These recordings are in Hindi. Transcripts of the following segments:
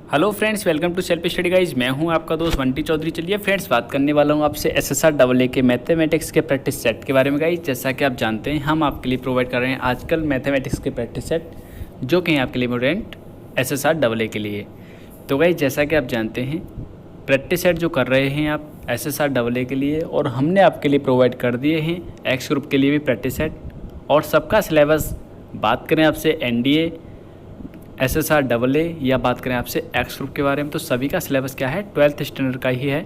Hello friends, welcome to self study guys. मैं हूं आपका दोस्त बंटी चौधरी। चलिए फ्रेंड्स, बात करने वाला हूं आपसे SSR के मैथमेटिक्स के प्रैक्टिस सेट के बारे में। गाइज, जैसा कि आप जानते हैं, हम आपके लिए प्रोवाइड कर रहे हैं आजकल मैथमेटिक्स के प्रैक्टिस सेट जो कि हैं आपके लिए इम्पोर्टेंट SSR के लिए। तो गाइज, जैसा कि आप जानते हैं, प्रैक्टिस सेट जो कर रहे हैं आप SSR के लिए, और हमने आपके लिए प्रोवाइड कर दिए हैं एक्स ग्रुप के लिए भी प्रैक्टिस सेट। और सबका सिलेबस, बात करें आपसे NDA SSR या बात करें आपसे एक्स ग्रुप के बारे में, तो सभी का सिलेबस क्या है, 12th स्टैंडर्ड का ही है।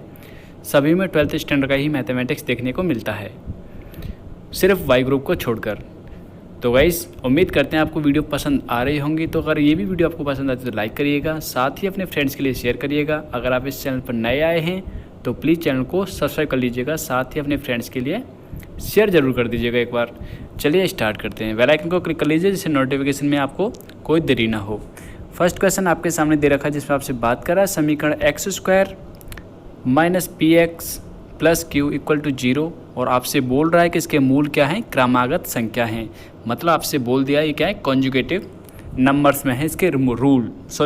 सभी में 12th स्टैंडर्ड का ही मैथमेटिक्स देखने को मिलता है, सिर्फ वाई ग्रुप को छोड़कर। तो गाइस, उम्मीद करते हैं आपको वीडियो पसंद आ रही होंगी। तो अगर ये भी वीडियो आपको पसंद आती है तो लाइक करिएगा, साथ ही अपने फ्रेंड्स के लिए शेयर करिएगा। अगर आप इस चैनल पर नए आए हैं तो प्लीज़ चैनल को सब्सक्राइब कर लीजिएगा, साथ ही अपने फ्रेंड्स के लिए शेयर ज़रूर कर दीजिएगा एक बार। चलिए स्टार्ट करते हैं। बेल आइकन को क्लिक कर लीजिए जिससे नोटिफिकेशन में आपको कोई देरी ना हो। फर्स्ट क्वेश्चन आपके सामने दे रखा है जिसमें आपसे बात कर रहा है समीकरण x² minus px plus q equal to 0, और आपसे बोल रहा है कि इसके मूल क्या हैं, क्रमागत संख्या हैं। मतलब आपसे बोल दिया ये क्या है, कॉन्जुगेटिव नंबर्स में है। इसके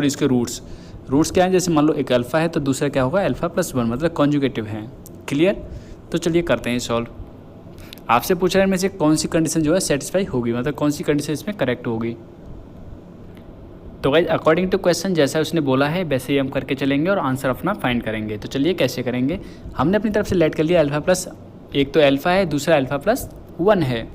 इसके रूट्स क्या हैं, जैसे मान लो एक अल्फ़ा है तो दूसरा क्या होगा, अल्फ़ा प्लस 1, मतलब कॉन्जुगेटिव हैं। क्लियर? तो चलिए करते हैं सॉल्व। आपसे पूछ रहे हैं इनमें से कौन सी कंडीशन जो है सेटिस्फाई होगी, मतलब कौन सी कंडीशन इसमें करेक्ट होगी। तो गाइज, अकॉर्डिंग टू क्वेश्चन जैसा उसने बोला है वैसे ही हम करके चलेंगे और आंसर अपना फाइंड करेंगे। तो चलिए कैसे करेंगे। हमने अपनी तरफ से लेट कर लिया अल्फ़ा प्लस, एक तो अल्फ़ा है, दूसरा अल्फ़ा प्लस 1 है।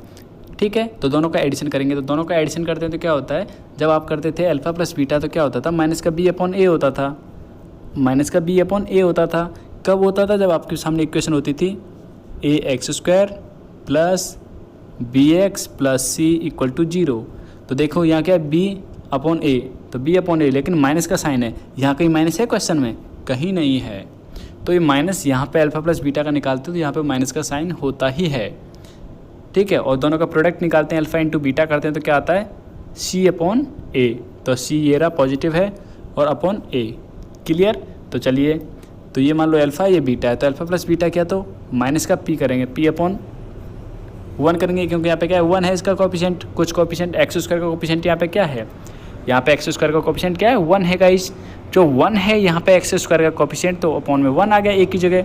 ठीक है, तो दोनों का एडिशन करेंगे। तो दोनों का एडिशन करते हैं तो क्या होता है, जब आप करते थे अल्फ़ा प्लस बीटा तो क्या होता था, माइनस का b अपॉन a होता था। माइनस का b अपॉन a होता था। कब होता था, जब आपके सामने इक्वेशन होती थी ax² plus bx plus c equal to 0। तो देखो यहाँ क्या है, b अपॉन a, तो b अपॉन a, लेकिन माइनस का साइन है। यहाँ कहीं माइनस है क्वेश्चन में? कहीं नहीं है। तो ये माइनस यहाँ पे अल्फ़ा प्लस बीटा का निकालते हो तो यहाँ पे माइनस का साइन होता ही है। ठीक है, और दोनों का प्रोडक्ट निकालते हैं, अल्फ़ा इंटू बीटा करते हैं तो क्या आता है, c अपॉन a। तो c ये रहा पॉजिटिव है और अपॉन a। क्लियर? तो चलिए, तो ये मान लो अल्फ़ा, ये बीटा है, तो अल्फ़ा प्लस बीटा क्या, तो माइनस का p करेंगे, p अपॉन 1 करेंगे, क्योंकि यहाँ पे क्या है, 1 है इसका कोएफिशिएंट। कुछ कोएफिशिएंट x² का कोएफिशिएंट यहाँ पे क्या है, यहाँ पे x² का कोएफिशिएंट क्या है, 1 है गाइस। जो 1 है यहाँ पे x² का कोएफिशिएंट, तो अपॉन में 1 आ गया एक ही जगह।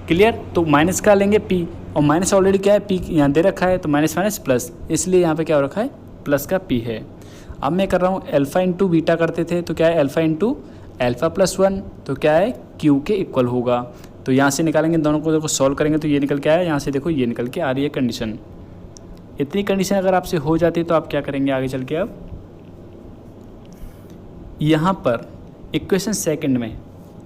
क्लियर? तो माइनस का लेंगे p, और माइनस ऑलरेडी क्या है, p यहाँ दे रखा है, तो माइनस माइनस प्लस, इसलिए यहाँ पे क्या हो रखा है, प्लस का p है। अब मैं कर रहा हूँ अल्फ़ा इंटू बीटा करते थे तो क्या है, अल्फ़ा इंटू अल्फ़ा प्लस 1, तो क्या है, q के इक्वल होगा। तो यहाँ से निकालेंगे, दोनों को देखो सॉल्व करेंगे तो ये निकल के आया, यहाँ से देखो ये निकल के आ रही है कंडीशन। इतनी कंडीशन अगर आपसे हो जाती है तो आप क्या करेंगे आगे चल के। अब यहाँ पर इक्वेशन सेकंड में,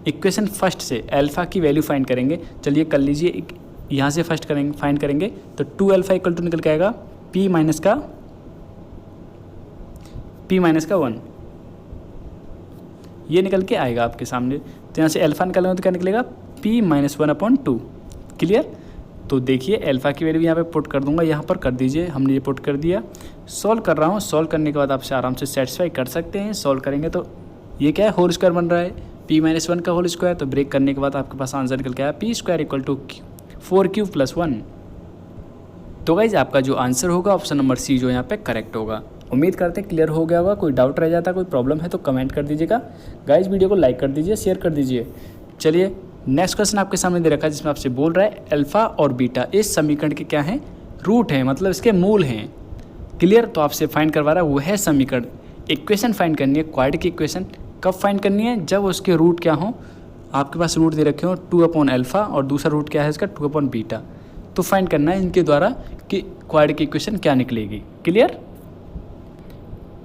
इक्वेशन फर्स्ट से अल्फ़ा की वैल्यू फाइंड करेंगे। चलिए कर लीजिए, यहाँ से फर्स्ट करेंगे, फाइंड करेंगे तो 2 अल्फ़ा इक्वल टू निकल के आएगा p माइनस का 1, ये निकल के आएगा आपके सामने। तो यहाँ से अल्फ़ा निकालेंगे तो क्या निकलेगा, p माइनस 1 अपॉन 2। क्लियर? तो देखिए अल्फ़ा की वैल्यू यहाँ पे पुट कर दूंगा, यहाँ पर कर दीजिए, हमने ये पुट कर दिया। सॉल्व कर रहा हूँ, सॉल्व करने के बाद आपसे आराम से सेटिस्फाई कर सकते हैं। सॉल्व करेंगे तो ये क्या है, होल स्क्वायर बन रहा है, p माइनस 1 का होल स्क्वायर। तो ब्रेक करने के बाद आपके पास आंसर निकल के आया p² equal to 4q plus 1। तो गाइज, आपका जो आंसर होगा ऑप्शन नंबर सी जो यहाँ पे करेक्ट होगा। उम्मीद करते हैं क्लियर हो गया होगा। कोई डाउट रह जाता, कोई प्रॉब्लम है तो कमेंट कर दीजिएगा। गाइज, वीडियो को लाइक कर दीजिए, शेयर कर दीजिए। चलिए नेक्स्ट क्वेश्चन आपके सामने दे रखा है जिसमें आपसे बोल रहा है अल्फ़ा और बीटा इस समीकरण के क्या हैं, रूट हैं, मतलब इसके मूल हैं। क्लियर? तो आपसे फाइंड करवा रहा है वो है समीकरण। इक्वेशन फाइंड करनी है, क्वाड्रेटिक की इक्वेशन कब फाइंड करनी है, जब उसके रूट क्या हो, आपके पास रूट दे रखे हो 2 अपॉन अल्फ़ा और दूसरा रूट क्या है इसका 2 अपॉन बीटा। तो फाइंड करना है इनके द्वारा कि क्वाड्रेटिक की इक्वेशन क्या निकलेगी। क्लियर?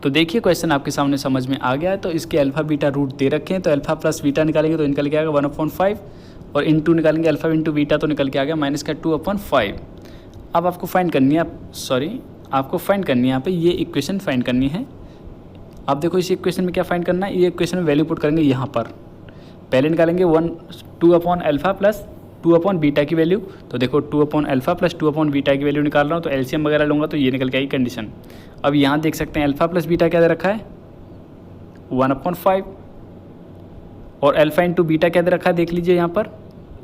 तो देखिए क्वेश्चन आपके सामने समझ में आ गया है। तो इसके अल्फ़ा बीटा रूट दे रखे हैं, तो अल्फ़ा प्लस बीटा निकालेंगे तो निकल के आएगा 1/5, और इंटू निकालेंगे अल्फ़ा इंटू बीटा तो निकल के आ गया माइनस का 2/5। अब आपको फाइंड करनी है, आपको फाइंड करनी है यहाँ पे ये इक्वेशन फाइंड करनी है। अब देखो इस इक्वेशन में क्या फाइंड करना है, ये इक्वेशन में वैल्यू पुट करेंगे यहाँ पर। पहले निकालेंगे 2 upon alpha plus 2 upon beta की वैल्यू। तो देखो 2 upon alpha plus 2 upon beta की वैल्यू निकाल रहा हूँ, तो एलसीएम वगैरह लूँगा तो ये निकल के आई कंडीशन। अब यहाँ देख सकते हैं अल्फ़ा प्लस बीटा क्या दे रखा है, 1/5, और अल्फ़ा इंटू बीटा क्या दे रखा है, देख लीजिए यहाँ पर,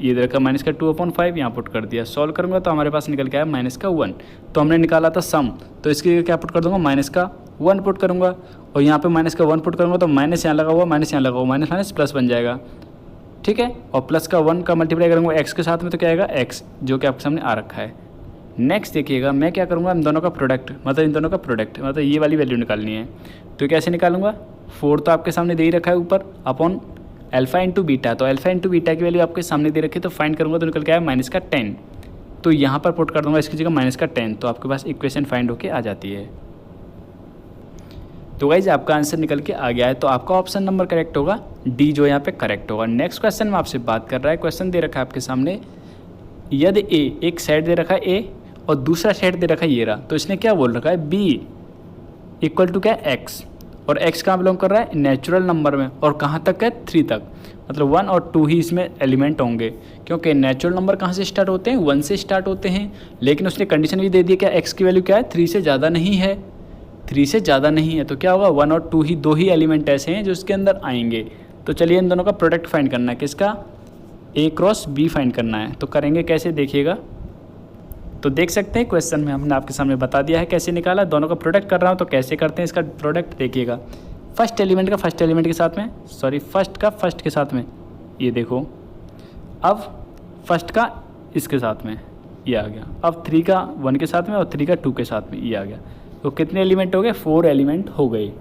ये दे रखा माइनस का 2/5, यहाँ पुट कर दिया। सॉल्व करूँगा तो हमारे पास निकल के आया माइनस का 1। तो हमने निकाला था सम, तो इसके लिए क्या पुट कर दूँगा, माइनस का 1 पुट करूँगा और यहाँ पे माइनस का 1 पुट करूँगा तो माइनस यहाँ लगा हुआ, माइनस यहाँ लगा हुआ, माइनस माइनस प्लस बन जाएगा, ठीक है। और प्लस का 1 का मल्टीप्लाई करूँगा एक्स के साथ में तो क्या आएगा x, जो कि आपके सामने आ रखा है। नेक्स्ट देखिएगा मैं क्या करूँगा, इन दोनों का प्रोडक्ट, मतलब इन दोनों का प्रोडक्ट, मतलब ये वाली वैल्यू निकालनी है। तो कैसे निकालूंगा, 4 तो आपके सामने दे ही रखा है ऊपर, अपॉन अल्फा इंटू बीटा, तो अल्फा इंटू बीटा की वैल्यू आपके सामने दे रखी है, तो फाइंड करूँगा तो निकल के आया माइनस का 10। तो यहाँ पर पुट कर दूँगा इसकी जगह माइनस का 10, तो आपके पास इक्वेशन फाइंड होके आ जाती है। तो गाइज आपका आंसर निकल के आ गया है, तो आपका ऑप्शन नंबर करेक्ट होगा, डी जो यहाँ पे करेक्ट होगा। नेक्स्ट क्वेश्चन में आपसे बात कर रहा है, क्वेश्चन दे रखा है आपके सामने, यदि ए, एक साइड दे रखा है ए और दूसरा साइड दे रखा है ये रहा, तो इसने क्या बोल रखा है, बी इक्वल टू क्या है एक्स, और एक्स कहाँ बिलोंग कर रहा है, नेचुरल नंबर में, और कहाँ तक है 3 तक, मतलब 1 और 2 ही इसमें एलिमेंट होंगे, क्योंकि नेचुरल नंबर कहाँ से स्टार्ट होते हैं, 1 से स्टार्ट होते हैं। लेकिन उसने कंडीशन भी दे दी क्या एक्स की वैल्यू क्या है, 3 से ज़्यादा नहीं है, 3 से ज़्यादा नहीं है, तो क्या होगा 1 और 2 ही, 2 ही एलिमेंट ऐसे हैं जो इसके अंदर आएंगे। तो चलिए इन दोनों का प्रोडक्ट फाइंड करना है, किसका, ए क्रॉस बी फाइंड करना है। तो करेंगे कैसे देखिएगा, तो देख सकते हैं क्वेश्चन में हमने आपके सामने बता दिया है कैसे निकाला, दोनों का प्रोडक्ट कर रहा हूँ तो कैसे करते हैं इसका प्रोडक्ट देखिएगा। फर्स्ट एलिमेंट का फर्स्ट एलिमेंट के साथ में, सॉरी फर्स्ट का फर्स्ट के साथ में, ये देखो, अब फर्स्ट का इसके साथ में ये आ गया, अब 3 का 1 के साथ में और 3 का 2 के साथ में ये आ गया, तो कितने एलिमेंट हो गए, 4 एलिमेंट हो गए।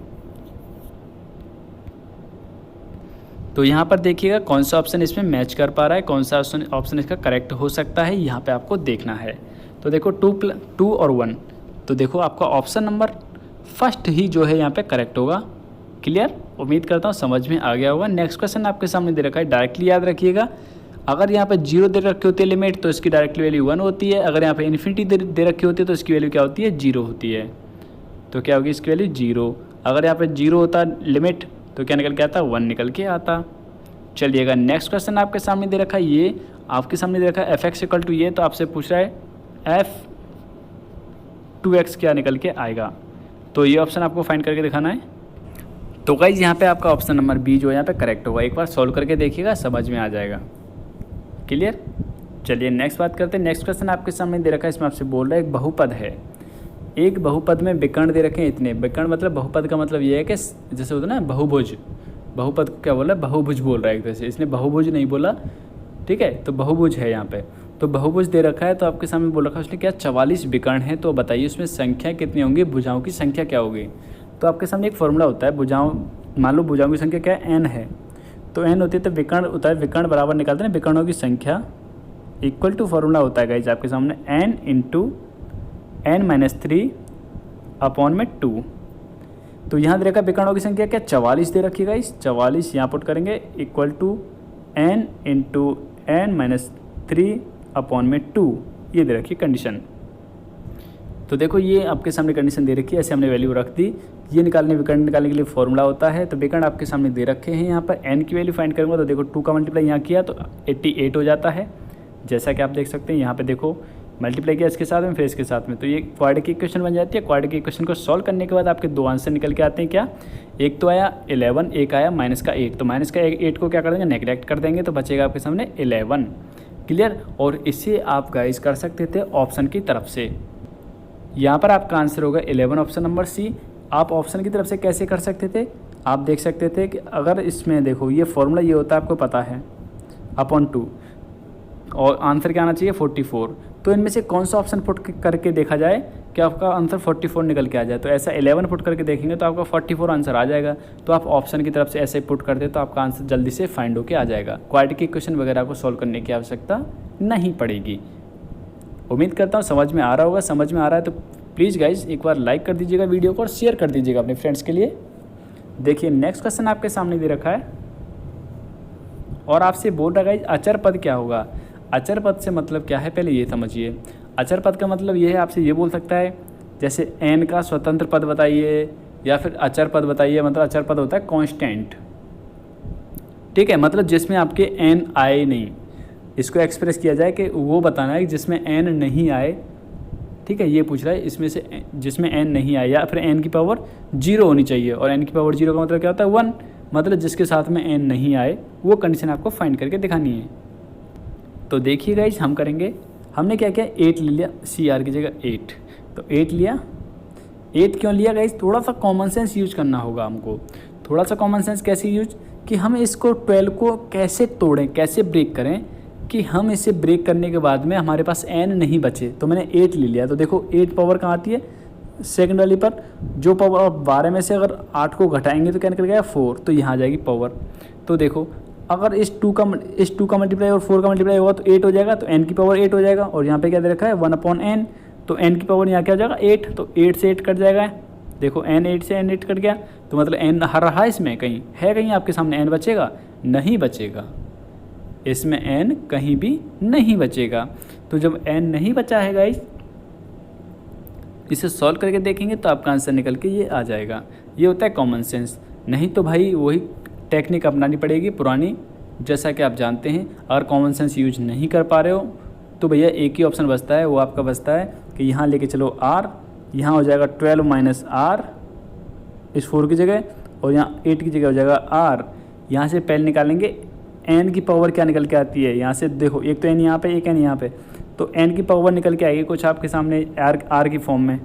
तो यहाँ पर देखिएगा कौन सा ऑप्शन इसमें मैच कर पा रहा है, कौन सा ऑप्शन इसका करेक्ट हो सकता है, यहाँ पे आपको देखना है। तो देखो 2 और 1, तो देखो आपका ऑप्शन नंबर फर्स्ट ही जो है यहाँ पे करेक्ट होगा। क्लियर, उम्मीद करता हूँ समझ में आ गया होगा। नेक्स्ट क्वेश्चन आपके सामने दे रखा है, डायरेक्टली याद रखिएगा, अगर यहाँ पे 0 दे रखी होती है लिमिट तो इसकी डायरेक्टली वैल्यू 1 होती है, अगर यहाँ पे इन्फिनिटी दे रखी होती है तो इसकी वैल्यू क्या होती है, 0 होती है। तो क्या होगी इसकी वैल्यू 0, अगर यहाँ पे 0 होता लिमिट तो क्या निकल के आता, 1 निकल के आता। चलिएगा नेक्स्ट क्वेश्चन आपके सामने दे रखा है, ये आपके सामने दे रखा है f(x) इक्वल टू ये, तो आपसे पूछ रहा है f(2x) क्या निकल के आएगा, तो ये ऑप्शन आपको फाइंड करके दिखाना है। तो गाइज यहाँ पे आपका ऑप्शन नंबर बी जो यहाँ पे करेक्ट होगा, एक बार सॉल्व करके देखिएगा समझ में आ जाएगा। क्लियर, चलिए नेक्स्ट बात करते हैं। नेक्स्ट क्वेश्चन आपके सामने दे रखा है, इसमें आपसे बोल रहा है एक बहुपद है, एक बहुपद में विकर्ण दे रखे हैं इतने, विकर्ण मतलब बहुपद का मतलब ये है कि जैसे होता है ना बहुभुज, बहुपद को क्या बोला है, बहुभुज बोल रहा है एक तरह से, इसने बहुभुज नहीं बोला, ठीक है, तो बहुभुज है यहाँ पे। तो बहुभुज दे रखा है, तो आपके सामने बोल रखा है उसने क्या 44 विकर्ण है, तो बताइए उसमें संख्या कितनी होंगी, भुजाओं की संख्या क्या होगी। तो आपके सामने एक फॉर्मूला होता है, भुजाओं, मान लो भुजाओं की संख्या क्या है, n है, तो n होती है तो विकर्ण होता है, विकर्ण बराबर निकालते हैं विकर्णों की संख्या इक्वल टू फॉर्मूला होता है गाइज आपके सामने n इंटू n-3 अपॉन में 2। तो यहाँ दे रखा विकर्णों की संख्या क्या 44 दे रखी है गाइज, 44 यहाँ पुट करेंगे equal to n into n-3 upon में 2, ये दे रखी है कंडीशन। तो देखो ये आपके सामने कंडीशन दे रखी है, ऐसे हमने वैल्यू रख दी, ये विकर्ण निकालने के लिए फॉर्मूला होता है। तो विकर्ण आपके सामने दे रखे हैं, यहाँ पर n की वैल्यू फाइंड करूँगा तो देखो 2 का मल्टीप्लाई यहाँ किया तो 88 हो जाता है, जैसा कि आप देख सकते हैं यहाँ पे देखो मल्टीप्लाई किया इसके साथ में फिर इसके साथ में, तो ये क्वाड्रेटिक इक्वेशन बन जाती है। क्वाड्रेटिक इक्वेशन को सॉल्व करने के बाद आपके 2 आंसर निकल के आते हैं, क्या, एक तो आया 11, एक आया माइनस का 8, तो माइनस का 8 को क्या कर देंगे, नेगलेक्ट कर देंगे, तो बचेगा आपके सामने 11। क्लियर, और इसे आप गाइस कर सकते थे ऑप्शन की तरफ से, यहाँ पर आपका आंसर होगा 11 ऑप्शन नंबर सी। आप ऑप्शन की तरफ से कैसे कर सकते थे, आप देख सकते थे कि अगर इसमें देखो ये फॉर्मूला ये होता है आपको पता है अपॉन 2, और आंसर क्या आना चाहिए 44, तो इनमें से कौन सा ऑप्शन पुट करके देखा जाए कि आपका आंसर 44 निकल के आ जाए। तो ऐसा 11 पुट करके देखेंगे तो आपका 44 आंसर आ जाएगा। तो आप ऑप्शन की तरफ से ऐसे पुट कर दे तो आपका आंसर जल्दी से फाइंड होके आ जाएगा, क्वाड्रेटिक इक्वेशन वगैरह को सॉल्व करने की आवश्यकता नहीं पड़ेगी। उम्मीद करता हूँ समझ में आ रहा होगा, समझ में आ रहा है तो प्लीज़ गाइज एक बार लाइक कर दीजिएगा वीडियो को और शेयर कर दीजिएगा अपने फ्रेंड्स के लिए। देखिए नेक्स्ट क्वेश्चन आपके सामने दे रखा है और आपसे बोल रहा है गाइज अचर पद क्या होगा। अचर पद से मतलब क्या है पहले ये समझिए। अचर पद का मतलब ये है, आपसे ये बोल सकता है जैसे n का स्वतंत्र पद बताइए या फिर अचर पद बताइए। मतलब अचर पद होता है कांस्टेंट, ठीक है, मतलब जिसमें आपके n आए नहीं, इसको एक्सप्रेस किया जाए कि वो बताना है जिसमें n नहीं आए, ठीक है, ये पूछ रहा है इसमें से जिसमें n नहीं आए या फिर n की पावर 0 होनी चाहिए। और n की पावर 0 का मतलब क्या होता है 1, मतलब जिसके साथ में n नहीं आए वो कंडीशन आपको फाइंड करके दिखानी है। तो देखिए गाइस हम करेंगे, हमने क्या किया 8 ले लिया, CR की जगह 8, तो 8 लिया, 8 क्यों लिया गाइस? थोड़ा सा कॉमन सेंस यूज करना होगा हमको। थोड़ा सा कॉमन सेंस कैसे यूज, कि हम इसको 12 को कैसे तोड़ें, कैसे ब्रेक करें, कि हम इसे ब्रेक करने के बाद में हमारे पास n नहीं बचे, तो मैंने 8 ले लिया। तो देखो 8 पावर कहाँ आती है? सेकंड वाली पर। जो पावर 12 में से अगर 8 को घटाएंगे तो क्या निकल गया? 4, तो यहाँ आ जाएगी पावर। तो देखो अगर इस 2 का मल्टीप्लाई और 4 का मल्टीप्लाई होगा तो 8 हो जाएगा, तो n की पावर 8 हो जाएगा। और यहाँ पे क्या दे रखा है? 1/n, तो n की पावर यहाँ क्या हो जाएगा? 8, तो 8 से 8 कट जाएगा। देखो n 8 से n 8 कट गया, तो मतलब n हर रहा है इसमें, कहीं है, कहीं आपके सामने n बचेगा? नहीं बचेगा, इसमें n कहीं भी नहीं बचेगा। तो जब n नहीं बचा है गाइस, इसे सॉल्व करके देखेंगे तो आपका आंसर निकल के ये आ जाएगा। ये होता है कॉमन सेंस। नहीं तो भाई वही टेक्निक अपनानी पड़ेगी पुरानी, जैसा कि आप जानते हैं। अगर कॉमन सेंस यूज नहीं कर पा रहे हो तो भैया एक ही ऑप्शन बचता है, वो आपका बचता है कि यहाँ लेके चलो r, यहाँ हो जाएगा 12 माइनस r इस 4 की जगह, और यहाँ 8 की जगह हो जाएगा r। यहाँ से पहले निकालेंगे n की पावर क्या निकल के आती है, यहाँ से देखो एक तो n यहाँ पे, एक n यहाँ पे, तो n की पावर निकल के आएगी कुछ आपके सामने r की फॉर्म में।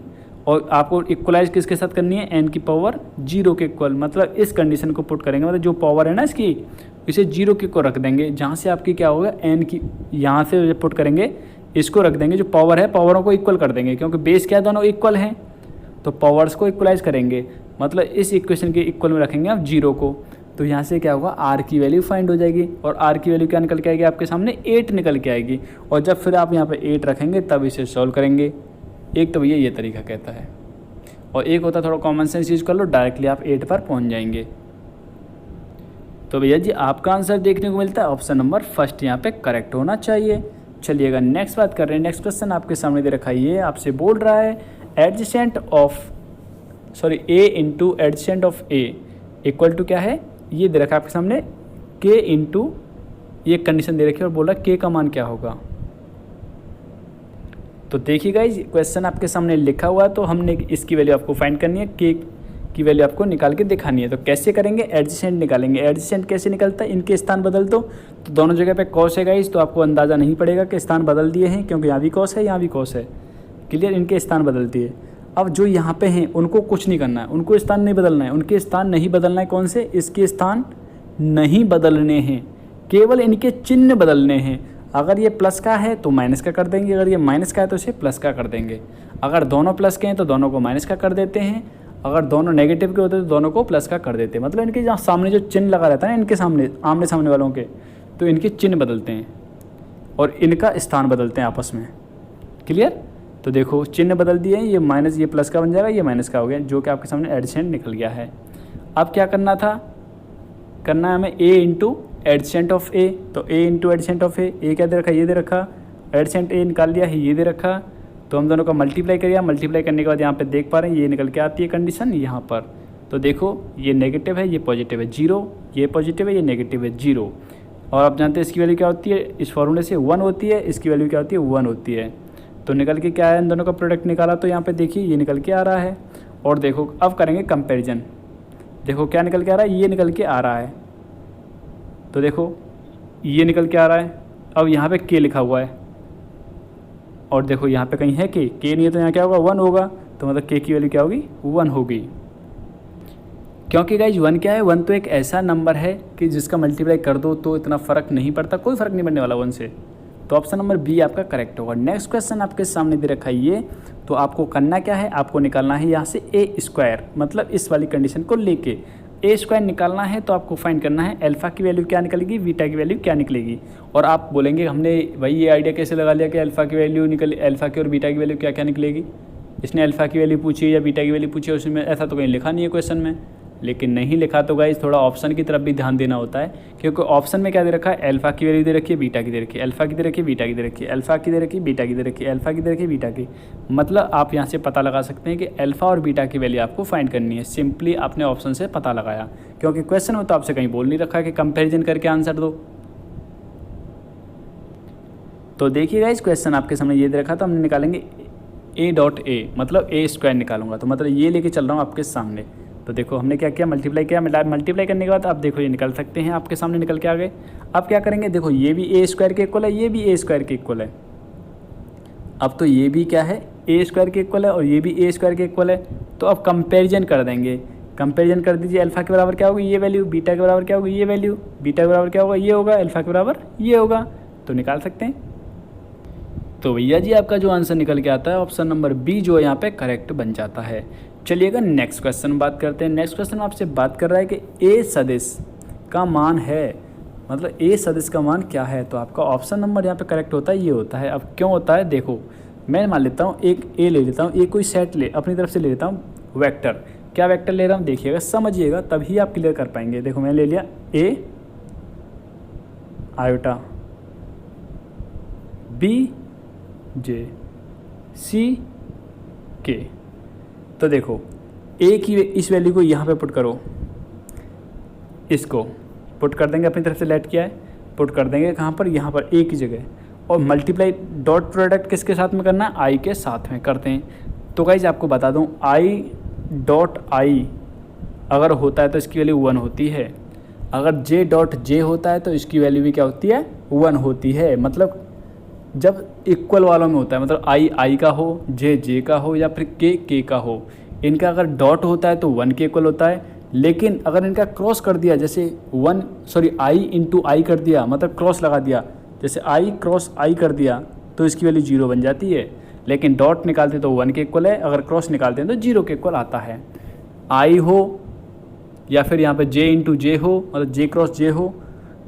और आपको इक्वलाइज किसके साथ करनी है? n की पावर 0 के इक्वल। मतलब इस कंडीशन को पुट करेंगे, मतलब जो पावर है ना इसकी, इसे 0 के इक्वल रख देंगे। जहाँ से आपकी क्या होगा? n की, यहाँ से पुट करेंगे, इसको रख देंगे, जो पावर है पावरों को इक्वल कर देंगे, क्योंकि बेस क्या है? दोनों इक्वल हैं, तो पावर्स को इक्वलाइज करेंगे। मतलब इस इक्वेशन के इक्वल में रखेंगे आप 0 को, तो यहाँ से क्या होगा? r की वैल्यू फाइंड हो जाएगी। और r की वैल्यू क्या निकल के आएगी आपके सामने? 8 निकल के आएगी। और जब फिर आप यहाँ पे 8 रखेंगे तब इसे सॉल्व करेंगे। एक तो भैया ये तरीका कहता है, और एक होता थोड़ा कॉमन सेंस यूज कर लो, डायरेक्टली आप 8 पर पहुँच जाएंगे। तो भैया जी आपका आंसर देखने को मिलता है ऑप्शन नंबर फर्स्ट, यहाँ पे करेक्ट होना चाहिए। चलिएगा नेक्स्ट बात कर रहे हैं। नेक्स्ट क्वेश्चन आपके सामने दे रखा है, ये आपसे बोल रहा है a into adjacent of a equal to क्या है? ये दे रखा है आपके सामने k इंटू, ये कंडीशन दे रखी है और बोला k का मान क्या होगा। तो देखिए गाइस क्वेश्चन आपके सामने लिखा हुआ है, तो हमने इसकी वैल्यू आपको फाइंड करनी है, k की वैल्यू आपको निकाल के दिखानी है। तो कैसे करेंगे? एडजेसेंट निकालेंगे। एडजेसेंट कैसे निकलता है? इनके स्थान बदल दो, तो दोनों जगह पे कॉस है गाइस, तो आपको अंदाज़ा नहीं पड़ेगा कि स्थान बदल दिए हैं, क्योंकि यहाँ भी कॉस है, यहाँ भी कॉस है। क्लियर? इनके स्थान बदल दिए। अब जो यहाँ पे हैं उनको कुछ नहीं करना है, उनको स्थान नहीं बदलना है, उनके स्थान नहीं बदलना है। कौन से? इसके स्थान नहीं बदलने हैं, केवल इनके चिन्ह बदलने हैं। अगर ये प्लस का है तो माइनस का कर देंगे, अगर ये माइनस का है तो इसे प्लस का कर देंगे। अगर दोनों प्लस के हैं तो दोनों को माइनस का कर देते हैं, अगर दोनों नेगेटिव के होते हैं तो दोनों को प्लस का कर देते हैं। मतलब इनके जहाँ सामने जो चिन्ह लगा रहता है ना, इनके सामने आमने सामने वालों के, तो इनके चिन्ह बदलते हैं और इनका स्थान बदलते हैं आपस में। क्लियर? तो देखो चिन्ह बदल दिए हैं, ये माइनस, ये प्लस का बन जाएगा, ये माइनस का हो गया, जो कि आपके सामने एडजेसेंट निकल गया है। अब क्या करना था? करना है हमें a into adjacent of a। तो a into adjacent of a क्या दे रखा? ये दे रखा। एडजेसेंट a निकाल लिया है, ये दे रखा। तो हम दोनों का मल्टीप्लाई करिए, मल्टीप्लाई करने के बाद यहाँ पे देख पा रहे हैं ये निकल के आती है कंडीशन यहाँ पर। तो देखो ये नेगेटिव है, ये पॉजिटिव है 0, ये पॉजिटिव है, ये नेगेटिव है 0। और आप जानते हैं इसकी वैल्यू क्या होती है? इस फॉर्मूले से 1 होती है, इसकी वैल्यू क्या होती है? 1 होती है। तो निकल के क्या है? इन दोनों का प्रोडक्ट निकाला, तो यहाँ पे देखिए ये निकल के आ रहा है। और देखो अब करेंगे कंपैरिजन। देखो क्या निकल के आ रहा है? ये निकल के आ रहा है। तो देखो ये निकल के आ रहा है। अब यहाँ पे k लिखा हुआ है, और देखो यहाँ पे कहीं है k नहीं है, तो यहाँ क्या होगा? 1 होगा। तो मतलब k की वैल्यू क्या होगी? 1 होगी। क्योंकि गाइज 1 क्या है? 1 तो एक ऐसा नंबर है कि जिसका मल्टीप्लाई कर दो तो इतना फ़र्क नहीं पड़ता, कोई फ़र्क नहीं पड़ने वाला 1 से। तो ऑप्शन नंबर बी आपका करेक्ट होगा। नेक्स्ट क्वेश्चन आपके सामने दे रखा है ये, तो आपको करना क्या है? आपको निकालना है यहाँ से a स्क्वायर, मतलब इस वाली कंडीशन को लेके a स्क्वायर निकालना है। तो आपको फाइंड करना है अल्फ़ा की वैल्यू क्या निकलेगी, बीटा की वैल्यू क्या निकलेगी। और आप बोलेंगे हमने भाई ये आइडिया कैसे लगा लिया कि अल्फ़ा की वैल्यू निकल, अल्फ़ा की और बीटा की वैल्यू क्या क्या निकलेगी। इसने अल्फ़ा की वैल्यू पूछी या बीटा की वैल्यू पूछी, उसमें ऐसा तो कहीं लिखा नहीं है क्वेश्चन में। लेकिन नहीं लिखा तो गाइस थोड़ा ऑप्शन की तरफ भी ध्यान देना होता है, क्योंकि ऑप्शन में क्या दे रखा है? अल्फ़ा की वैल्यू दे रखी है, बीटा की दे रखी है, अल्फ़ा की दे रखी है, बीटा की दे रखी है, अल्फ़ा की दे रखी है, बीटा की दे रखी है, अल्फ़ा की दे रखी है, बीटा की। मतलब आप यहाँ से पता लगा सकते हैं कि अल्फ़ा और बीटा की वैल्यू आपको फाइंड करनी है। सिंपली आपने ऑप्शन से पता लगाया, क्योंकि क्वेश्चन में तो आपसे कहीं बोल नहीं रखा है कि कंपेरिजन करके आंसर दो। तो देखिएगा इस क्वेश्चन आपके सामने ये दे रखा, तो हमने निकालेंगे a.a, मतलब a स्क्वायर निकालूंगा। तो मतलब ये लेके चल रहा हूँ आपके सामने। तो देखो हमने क्या किया? मल्टीप्लाई किया। मल्टीप्लाई करने के बाद आप देखो ये निकल सकते हैं, आपके सामने निकल के आ गए। अब क्या करेंगे? देखो ये भी a स्क्वायर के इक्वल है, ये भी a स्क्वायर के इक्वल है। अब तो ये भी क्या है? a स्क्वायर के इक्वल है, और ये भी a स्क्वायर के इक्वल है। तो अब कंपैरिजन कर देंगे। कंपैरिजन कर दीजिए, अल्फ़ा के बराबर क्या होगी ये वैल्यू, बीटा के बराबर क्या होगी ये वैल्यू, बीटा के बराबर क्या होगा ये होगा, अल्फ़ा के बराबर ये होगा, तो निकाल सकते हैं। तो भैया जी आपका जो आंसर निकल के आता है ऑप्शन नंबर बी जो यहाँ पे करेक्ट बन जाता है। चलिएगा नेक्स्ट क्वेश्चन बात करते हैं। नेक्स्ट क्वेश्चन आपसे बात कर रहा है कि ए सदिश का मान है, मतलब ए सदिश का मान क्या है। तो आपका ऑप्शन नंबर यहाँ पे करेक्ट होता है, ये होता है। अब क्यों होता है देखो, मैं मान लेता हूँ एक ए ले लेता हूँ, एक कोई सेट अपनी तरफ से ले लेता हूँ वेक्टर। क्या वेक्टर ले रहा हूँ देखिएगा, समझिएगा तभी आप क्लियर कर पाएंगे। देखो मैं ले लिया ए आयोटा बी जे सी के। तो देखो ए की इस वैल्यू को यहाँ पे पुट करो, इसको पुट कर देंगे, अपनी तरफ से लेट किया है पुट कर देंगे कहाँ पर, यहाँ पर ए की जगह, और मल्टीप्लाई डॉट प्रोडक्ट किसके साथ में करना है, आई के साथ में करते हैं। तो गाइज आपको बता दूँ आई डॉट आई अगर होता है तो इसकी वैल्यू 1 होती है, अगर जे डॉट जे होता है तो इसकी वैल्यू भी क्या होती है 1 होती है। मतलब जब इक्वल वालों में होता है, मतलब आई का हो, जे का हो, या फिर के का हो, इनका अगर डॉट होता है तो 1 के इक्वल होता है। लेकिन अगर इनका क्रॉस कर दिया, जैसे आई इंटू आई कर दिया, मतलब क्रॉस लगा दिया, जैसे आई क्रॉस आई कर दिया तो इसकी वैल्यू 0 बन जाती है। लेकिन डॉट निकालते तो 1 के इक्वल है, अगर क्रॉस निकालते हैं तो 0 के इक्वल आता है। आई हो या फिर यहाँ पे जे इंटू जे हो, मतलब जे क्रॉस जे हो,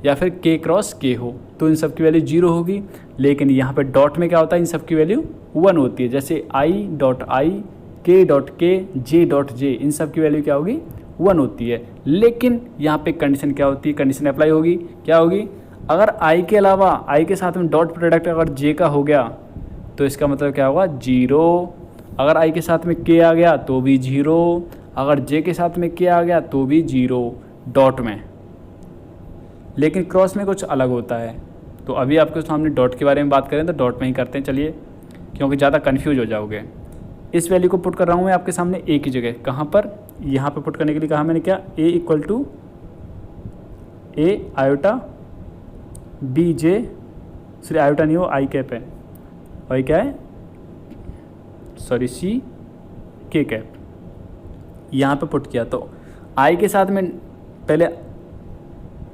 या फिर के क्रॉस के हो, तो इन सब की वैल्यू 0 होगी। लेकिन यहाँ पे डॉट में क्या होता है, इन सब की वैल्यू 1 होती है। जैसे आई डॉट आई, के डॉट के, जे डॉट जे, इन सब की वैल्यू क्या होगी 1 होती है। लेकिन यहाँ पे कंडीशन क्या होती है, कंडीशन अप्लाई होगी, क्या होगी, अगर आई के अलावा आई के साथ में डॉट प्रोडक्ट अगर जे का हो गया तो इसका मतलब क्या होगा 0। अगर आई के साथ में के आ गया तो भी 0, अगर जे के साथ में के आ गया तो भी 0 डॉट में। लेकिन क्रॉस में कुछ अलग होता है। तो अभी आपके सामने डॉट के बारे में बात करें तो डॉट में ही करते हैं चलिए, क्योंकि ज़्यादा कन्फ्यूज हो जाओगे। इस वैल्यू को पुट कर रहा हूँ मैं आपके सामने ए की जगह, कहाँ पर, यहाँ पे पुट करने के लिए कहा मैंने क्या, A equal to A iota B J, sorry iota नहीं हो आई कैप है, और क्या है सॉरी सी के कैप, यहाँ पे पुट किया। तो आई के साथ में पहले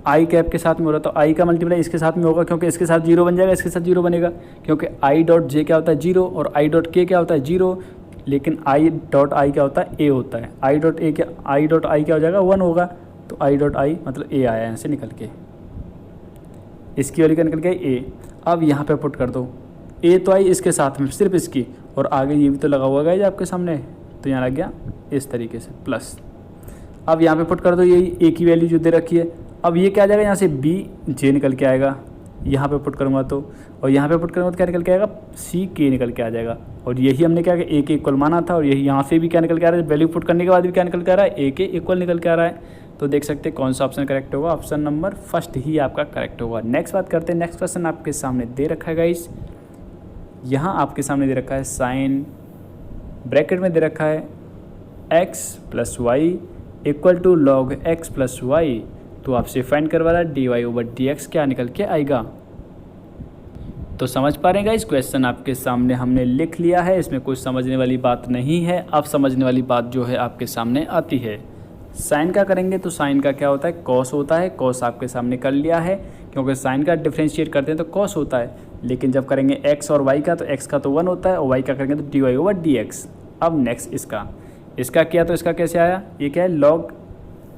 आई कैप के साथ में हो रहा, तो आई का मल्टीप्लाई इसके साथ में होगा, क्योंकि इसके साथ 0 बन जाएगा, इसके साथ 0 बनेगा, क्योंकि आई डॉट जे क्या होता है 0 और आई डॉट के क्या होता है 0। लेकिन आई डॉट आई क्या होता है ए होता है, आई डॉट ए क्या, आई डॉट आई क्या हो जाएगा 1 होगा, तो आई डॉट आई मतलब ए आया यहाँ से निकल के, इसकी वैल्यू क्या निकल के ए। अब यहाँ पे पुट कर दो, ए तो आई इसके साथ में सिर्फ इसकी, और आगे ये भी तो लगा हुआ है आपके सामने, तो यहाँ लग गया इस तरीके से प्लस। अब यहाँ पे पुट कर दो यही ए की वैल्यू जो दे रखी है। अब ये क्या आ जाएगा, यहाँ से बी जे निकल के आएगा, यहाँ पे पुट करूँगा तो, और यहाँ पे पुट करूँगा तो क्या निकल के आएगा सी के निकल के आ जाएगा। और यही हमने क्या ए के इक्वल माना था, और यही यहाँ से भी क्या निकल के आ रहा है, वैल्यू पुट करने के बाद भी क्या निकल के आ रहा है ए के इक्वल निकल के आ रहा है। तो देख सकते हैं कौन सा ऑप्शन करेक्ट होगा, ऑप्शन नंबर फर्स्ट ही आपका करेक्ट होगा। नेक्स्ट बात करते हैं, नेक्स्ट क्वेश्चन आपके सामने दे रखा है गाइस, यहाँ आपके सामने दे रखा है साइन ब्रैकेट में दे रखा है x plus y equal to log x plus y. तो आपसे फाइंड करवा रहा है dy/dx क्या निकल के आएगा। तो समझ पा रहे हैं गाइस, क्वेश्चन आपके सामने हमने लिख लिया है, इसमें कुछ समझने वाली बात नहीं है। अब समझने वाली बात जो है आपके सामने आती है, साइन का करेंगे तो साइन का क्या होता है कॉस होता है। कॉस आपके सामने कर लिया है, क्योंकि साइन का डिफ्रेंशिएट करते हैं तो कॉस होता है। लेकिन जब करेंगे x और y का तो x का तो 1 होता है, और y का करेंगे तो dy/dx। अब नेक्स्ट इसका किया तो इसका कैसे आया, ये क्या है लॉग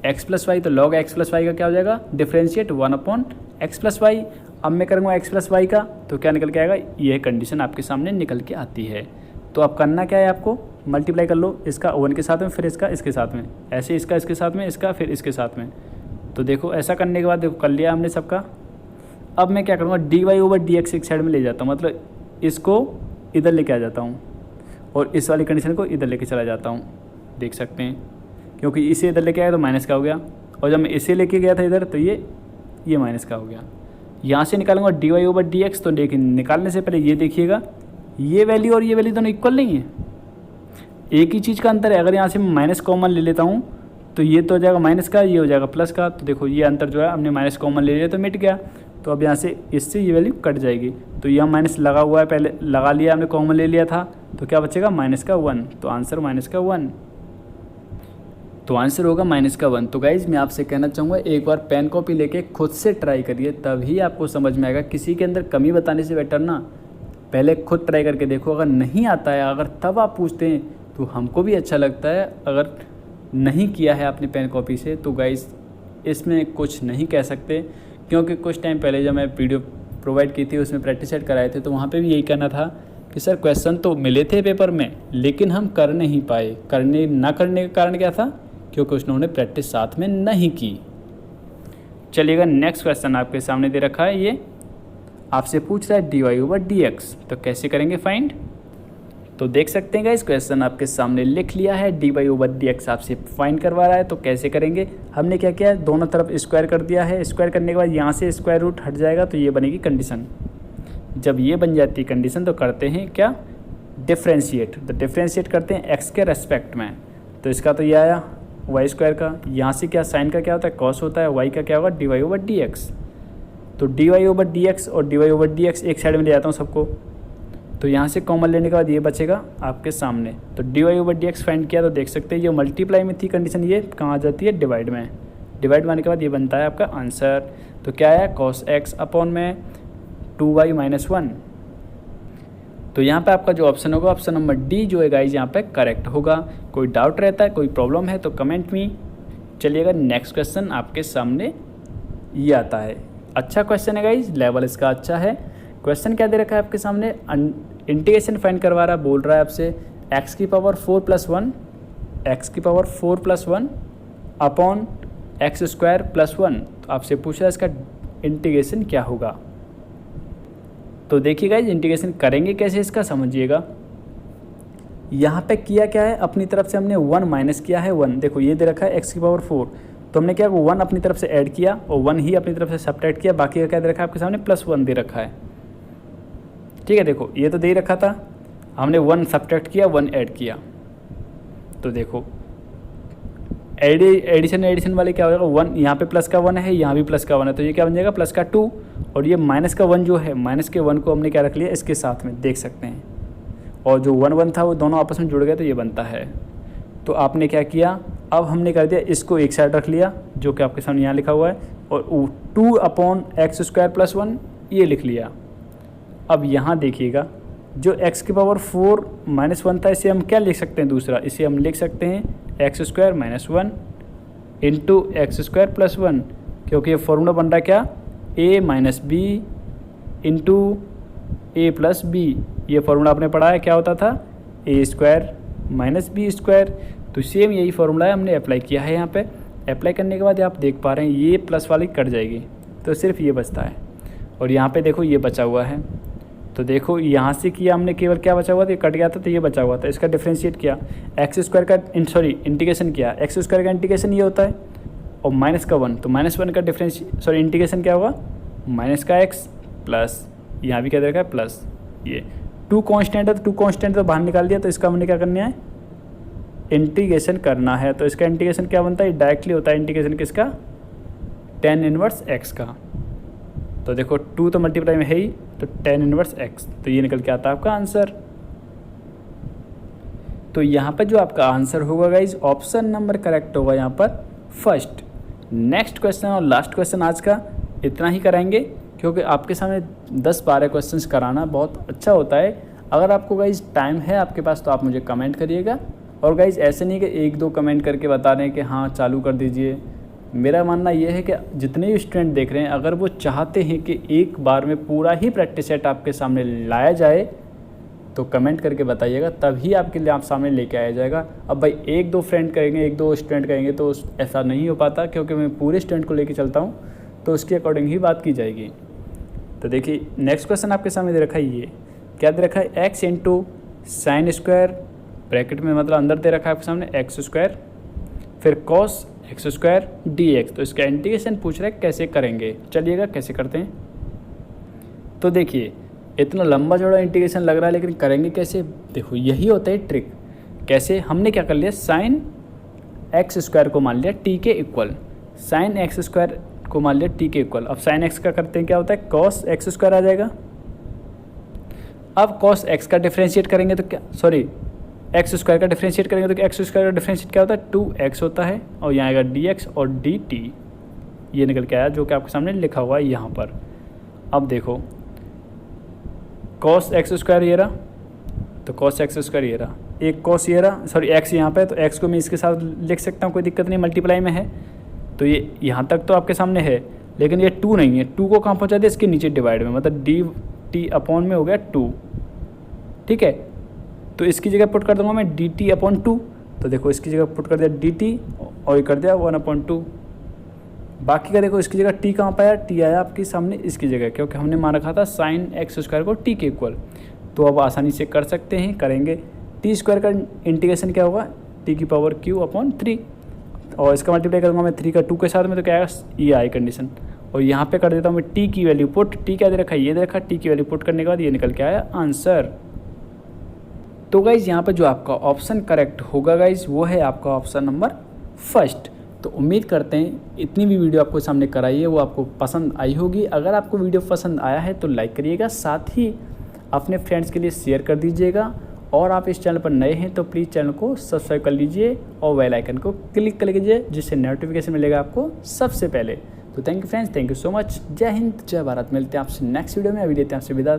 x प्लस वाई, तो लॉग x प्लस वाई का क्या हो जाएगा डिफ्रेंशिएट 1/x प्लस वाई। अब मैं करूँगा x प्लस वाई का तो क्या निकल के आएगा, ये कंडीशन आपके सामने निकल के आती है। तो अब करना क्या है, आपको मल्टीप्लाई कर लो इसका 1 के साथ में, फिर इसका इसके साथ में, ऐसे इसका इसके साथ में, इसका फिर इसके साथ में। तो देखो ऐसा करने के बाद देखो कर लिया हमने सबका। अब मैं क्या करूँगा dy/dx एक साइड में ले जाता हूँ, मतलब इसको इधर लेके आ जाता हूँ और इस वाली कंडीशन को इधर लेके चला जाता हूँ। देख सकते हैं, क्योंकि इसे इधर लेके आया तो माइनस का हो गया, और जब मैं इसे लेके गया था इधर तो ये माइनस का हो गया। यहाँ से निकालूंगा dy/dx, तो लेकिन निकालने से पहले ये देखिएगा ये वैल्यू और ये वैल्यू दोनों इक्वल नहीं है, एक ही चीज़ का अंतर है। अगर यहाँ से मैं माइनस कॉमन ले लेता हूँ तो ये तो हो जाएगा माइनस का, ये हो जाएगा प्लस का। तो देखो ये अंतर जो है हमने माइनस कॉमन ले लिया तो मिट गया। तो अब यहाँ से इससे ये वैल्यू कट जाएगी, तो यह माइनस लगा हुआ है, पहले लगा लिया हमने, कॉमन ले लिया था, तो क्या बचेगा -1। तो आंसर -1। तो आंसर होगा -1। तो गाइज़ मैं आपसे कहना चाहूँगा एक बार पेन कॉपी लेके खुद से ट्राई करिए, तभी आपको समझ में आएगा। किसी के अंदर कमी बताने से बेटर ना पहले खुद ट्राई करके देखो। अगर नहीं आता है, अगर तब आप पूछते हैं तो हमको भी अच्छा लगता है। अगर नहीं किया है आपने पेन कॉपी से तो गाइज़ इसमें कुछ नहीं कह सकते, क्योंकि कुछ टाइम पहले जब मैं वीडियो प्रोवाइड की थी उसमें प्रैक्टिस सेट कराए थे, तो वहाँ पे भी यही कहना था कि सर क्वेश्चन तो मिले थे पेपर में लेकिन हम कर नहीं पाए। ना करने का कारण क्या था? क्योंकि उन्होंने प्रैक्टिस साथ में नहीं की। चलिएगा, नेक्स्ट क्वेश्चन आपके सामने दे रखा है। ये आपसे पूछ रहा है dy/dx, तो कैसे करेंगे फाइंड? तो देख सकते हैं गाइस क्वेश्चन आपके सामने लिख लिया है। dy/dx आपसे फाइंड करवा रहा है, तो कैसे करेंगे? हमने क्या किया, दोनों तरफ स्क्वायर कर दिया है। स्क्वायर करने के बाद यहाँ से स्क्वायर रूट हट जाएगा, तो ये बनेगी कंडीशन। जब ये बन जाती है कंडीशन तो करते हैं क्या, डिफ्रेंशिएट। तो डिफ्रेंशिएट करते हैं x के रेस्पेक्ट में। तो इसका तो ये आया y² का, यहाँ से क्या साइन का क्या होता है, कॉस होता है, y का क्या होगा, dy/dx। तो dy/dx और dy/dx एक साइड में ले जाता हूँ सबको, तो यहाँ से कॉमन लेने के बाद ये बचेगा आपके सामने। तो dy/dx फाइंड किया तो देख सकते हैं ये मल्टीप्लाई में थी कंडीशन, ये कहाँ आ जाती है, डिवाइड में। डिवाइड मारने के बाद ये बनता है आपका आंसर। तो क्या आया, cos x अपॉन में 2y - 1। तो यहाँ पे आपका जो ऑप्शन होगा, ऑप्शन नंबर डी जो है गाइज यहाँ पे करेक्ट होगा। कोई डाउट रहता है, कोई प्रॉब्लम है तो कमेंट में। चलिएगा, नेक्स्ट क्वेश्चन आपके सामने ये आता है। अच्छा क्वेश्चन है गाइज, लेवल इसका अच्छा है। क्वेश्चन क्या दे रखा है आपके सामने, इंटीग्रेशन फाइंड करवा रहा है, बोल रहा है आपसे x⁴ + 1 अपॉन x² + 1। तो आपसे पूछा है इसका इंटीग्रेशन क्या होगा। तो देखिए गाइज इंटीग्रेशन करेंगे कैसे इसका समझिएगा। यहाँ पे किया क्या है, अपनी तरफ से हमने 1 माइनस किया है 1। देखो ये दे रखा है x⁴, तो हमने क्या 1 अपनी तरफ से ऐड किया और 1 ही अपनी तरफ से सब्ट्रैक्ट किया। बाकी का क्या दे रखा है आपके सामने, +1 दे रखा है। ठीक है, देखो ये तो दे ही रखा था, हमने 1 सब्ट्रैक्ट किया 1 ऐड किया। तो देखो एडिशन वाले क्या हो जाएगा, 1 यहाँ पे प्लस का 1 है, यहाँ भी प्लस का 1 है, तो ये क्या बन जाएगा +2। और ये माइनस का 1 जो है, माइनस के 1 को हमने क्या रख लिया इसके साथ में, देख सकते हैं। और जो 1 था वो दोनों आपस में जुड़ गए, तो ये बनता है। तो आपने क्या किया, अब हमने कर दिया इसको एक साइड रख लिया, जो कि आपके सामने यहाँ लिखा हुआ है, और 2/x² + 1 ये लिख लिया। अब यहाँ देखिएगा जो x⁴ - 1 था, इसे हम क्या लिख सकते हैं, दूसरा इसे हम लिख सकते हैं x² - 1 इंटू x² + 1, क्योंकि ये फॉर्मूला बन रहा है क्या, a - b into a + b। ये फॉर्मूला आपने पढ़ा है, क्या होता था, a² - b²। तो सेम यही फॉर्मूला है, हमने अप्लाई किया है यहाँ पे। अप्लाई करने के बाद आप देख पा रहे हैं ये प्लस वाली कट जाएगी, तो सिर्फ ये बचता है। और यहाँ पे देखो ये बचा हुआ है, तो देखो यहाँ से किया हमने, केवल क्या बचा हुआ था, ये कट गया था तो ये बचा हुआ था। इसका डिफ्रेंशिएट किया, x² का इंटीग्रेशन किया, x² का इंटीग्रेशन ये होता है, और माइनस का 1, तो -1 का इंटीग्रेशन क्या होगा, माइनस का x प्लस, यहाँ भी क्या दे रखा है प्लस। ये 2 कांस्टेंट है, तो 2 कांस्टेंट तो बाहर निकाल दिया, तो इसका हमने क्या करना है, इंटीग्रेशन करना है। तो इसका इंटीग्रेशन क्या बनता है, डायरेक्टली होता है इंटीग्रेशन किसका, tan 1x का। तो देखो 2 तो मल्टीप्लाई में है ही, तो tan 1x, तो ये निकल के आता है आपका आंसर। तो यहाँ पर जो आपका आंसर होगा गाइज, ऑप्शन नंबर करेक्ट होगा यहाँ पर फर्स्ट। नेक्स्ट क्वेश्चन और लास्ट क्वेश्चन आज का इतना ही कराएंगे, क्योंकि आपके सामने 10-12 क्वेश्चंस कराना बहुत अच्छा होता है। अगर आपको गाइज टाइम है आपके पास तो आप मुझे कमेंट करिएगा। और गाइज ऐसे नहीं कि 1-2 कमेंट करके बता रहे हैं कि हाँ चालू कर दीजिए। मेरा मानना ये है कि जितने भी स्टूडेंट देख रहे हैं, अगर वो चाहते हैं कि एक बार में पूरा ही प्रैक्टिस सेट आपके सामने लाया जाए, तो कमेंट करके बताइएगा, तभी आपके लिए आप सामने लेके आया जाएगा। अब भाई 1-2 फ्रेंड करेंगे, 1-2 स्टूडेंट करेंगे तो ऐसा नहीं हो पाता, क्योंकि मैं पूरे स्टूडेंट को लेके चलता हूँ, तो उसके अकॉर्डिंग ही बात की जाएगी। तो देखिए नेक्स्ट क्वेश्चन आपके सामने दे रखा है, ये क्या दे रखा है, x into sine square, bracket में मतलब अंदर दे रखा है आपके सामने x², फिर cos x² dx। तो इसका इंटीग्रेशन पूछ रहा है कैसे करेंगे। चलिएगा कैसे करते हैं। तो देखिए इतना लंबा चौड़ा इंटीग्रेशन लग रहा है, लेकिन करेंगे कैसे, देखो यही होता है ट्रिक। कैसे, हमने क्या कर लिया, साइन x² को मान लिया t के इक्वल, साइन x² को मान लिया t के इक्वल। अब साइन x का करते हैं क्या होता है, cos x² आ जाएगा। अब cos x का डिफ्रेंशिएट करेंगे तो क्या, एक्स स्क्वायर का डिफ्रेंशिएट करेंगे तो एक्स स्क्वायर का डिफ्रेंशिएट क्या होता है 2x होता है, और यहाँ आएगा dx और dt, ये निकल के आया जो कि आपके सामने लिखा हुआ है यहाँ पर। अब देखो cos एक्स स्क्वायर ये रहा, तो cos एक्स स्क्वायर ये रहा, एक cos ये रहा, सॉरी x यहाँ पे, तो x को मैं इसके साथ लिख सकता हूँ, कोई दिक्कत नहीं, मल्टीप्लाई में है तो ये यहाँ तक तो आपके सामने है, लेकिन ये 2 नहीं है, 2 को कहाँ पहुँचा दिया, इसके नीचे डिवाइड में, मतलब dt अपॉन में हो गया 2, ठीक है। तो इसकी जगह पुट कर दूंगा मैं dt अपॉन 2, तो देखो इसकी जगह पुट कर दिया dt और ये कर दिया 1/2। बाकी का देखो इसकी जगह t कहाँ पाया, t आया आपके सामने इसकी जगह, क्योंकि हमने मान रखा था साइन एक्स स्क्वायर को t के इक्वल। तो अब आसानी से कर सकते हैं, करेंगे t स्क्वायर का इंटीग्रेशन क्या होगा t की पावर q अपॉन 3, और इसका मल्टीप्लाई करूँगा मैं 3 का 2 के साथ में, तो क्या आएगा ये आई कंडीशन। और यहाँ पे कर देता हूँ मैं t की वैल्यू पुट, t क्या दे रखा है ये दे रखा, t की वैल्यू पुट करने के बाद ये निकल के आया आंसर। तो गाइज़ यहाँ पर जो आपका ऑप्शन करेक्ट होगा गाइज़ वो है आपका ऑप्शन नंबर फर्स्ट। तो उम्मीद करते हैं इतनी भी वीडियो आपको सामने कराई है वो आपको पसंद आई होगी। अगर आपको वीडियो पसंद आया है तो लाइक करिएगा, साथ ही अपने फ्रेंड्स के लिए शेयर कर दीजिएगा, और आप इस चैनल पर नए हैं तो प्लीज़ चैनल को सब्सक्राइब कर लीजिए और बेल आइकन को क्लिक कर लीजिए, जिससे नोटिफिकेशन मिलेगा आपको सबसे पहले। तो thank you friends, thank you so much. जय हिंद जय भारत। मिलते हैं आपसे नेक्स्ट वीडियो में, अभी लेते हैं आपसे विदा।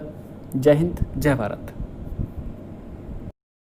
जय हिंद जय भारत।